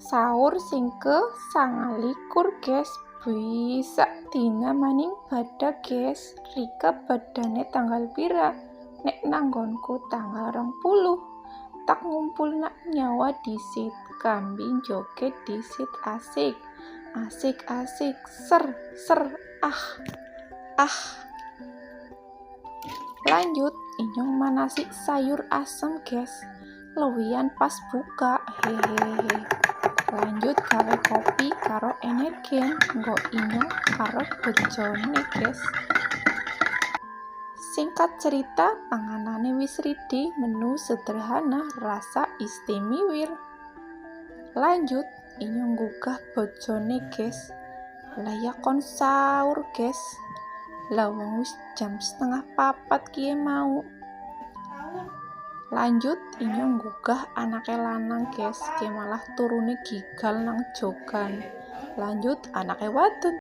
Sahur sing ke 29 guys, bisa dina maning badak guys. Rika badane tanggal pira? Nek nanggonku tanggal 20. Tak ngumpul nak nyawa disit, kambing joget disit asik. Asik ser ah. Lanjut inyong manasi sayur asem guys, lewian pas buka hehehe. Lanjut gawe kopi karo energen, nggo inyong karo bojone guys. Singkat cerita, panganane wis ready, menu sederhana rasa istimewa. Lanjut inyong gugah bojone guys, lah ya kon sahur guys. Lah wong wis jam 3:30 kiye mau. Lanjut inyong gugah anake lanang guys, ki malah turune gigal nang jogan. Lanjut anake wadon